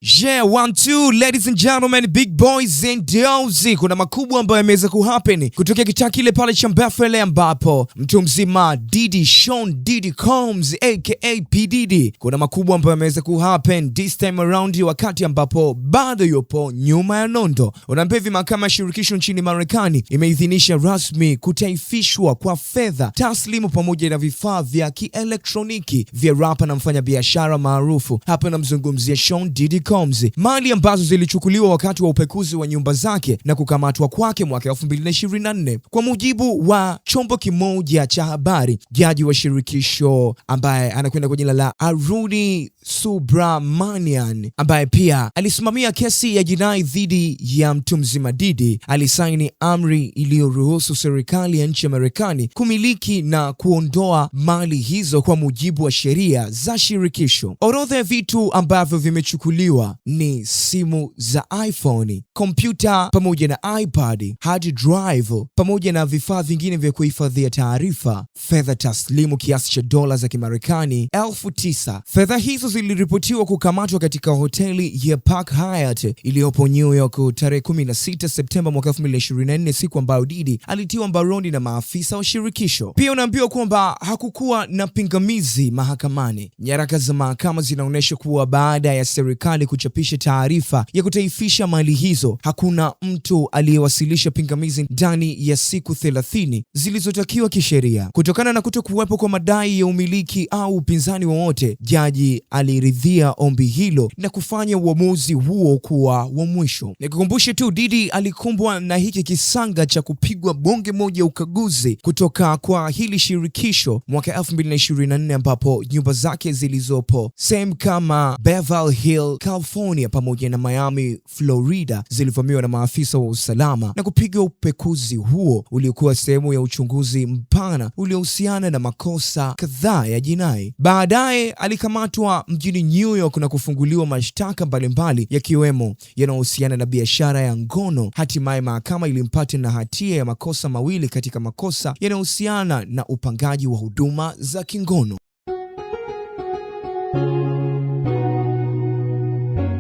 Yeah, 1, 2, ladies and gentlemen, big boys and girls. Kuna makubwa ambayo yameweza kuhappen kutokea kitaa kile pale cha Mbafele, ambapo mtu mzima Sean Diddy Combs aka P Diddy, kuna makubwa ambayo yameweza kuhappen this time around, wakati ambapo bado yupo nyuma ya nondo. Unaambia hivi, mahakama ya shirikisho nchini Marekani imeidhinisha rasmi kutaifishwa kwa fedha taslimu pamoja na vifaa vya kielektroniki vya rapa na mfanyabiashara maarufu. Hapa namzungumzia Sean Diddy Combs, mali ambazo zilichukuliwa wakati wa upekuzi wa nyumba zake na kukamatwa kwake mwaka 2024. Kwa mujibu wa chombo kimoja cha habari, jaji wa shirikisho ambaye anakwenda kwa jina la Aruni Subramanian, ambaye pia alisimamia kesi ya jinai dhidi ya mtu mzima Diddy, alisaini amri iliyoruhusu serikali ya nchi ya Marekani kumiliki na kuondoa mali hizo kwa mujibu wa sheria za shirikisho. Orodha ya vitu ambavyo vimechukuliwa ni simu za iPhone, kompyuta pamoja na iPad, hard drive pamoja na vifaa vingine vya kuhifadhia taarifa, fedha taslimu kiasi cha dola za Kimarekani 9,000. Fedha hizo ziliripotiwa kukamatwa katika hoteli ya Park Hyatt iliyopo New York tarehe 16 Septemba mwaka 2024, siku ambayo Diddy alitiwa mbaroni na maafisa wa shirikisho. Pia unaambiwa kwamba hakukuwa na pingamizi mahakamani. Nyaraka za mahakama zinaonyesha kuwa baada ya serikali kuchapisha taarifa ya kutaifisha mali hizo, hakuna mtu aliyewasilisha pingamizi ndani ya siku 30 zilizotakiwa kisheria. Kutokana na kutokuwepo kwa madai ya umiliki au upinzani wowote, jaji aliridhia ombi hilo na kufanya uamuzi huo kuwa wa mwisho. Nikukumbushe tu, Diddy alikumbwa na hiki kisanga cha kupigwa bonge moja ukaguzi kutoka kwa hili shirikisho mwaka 2024, ambapo nyumba zake zilizopo sehemu kama Beverly Hills, California pamoja na Miami, Florida zilivamiwa na maafisa wa usalama na kupiga upekuzi huo uliokuwa sehemu ya uchunguzi mpana uliohusiana na makosa kadhaa ya jinai. Baadaye alikamatwa mjini New York na kufunguliwa mashtaka mbalimbali yakiwemo yanayohusiana na biashara ya ngono. Hatimaye mahakama ilimpata na hatia ya makosa mawili katika makosa yanayohusiana na upangaji wa huduma za kingono.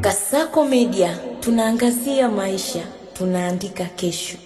Kasako Media, tunaangazia maisha, tunaandika kesho.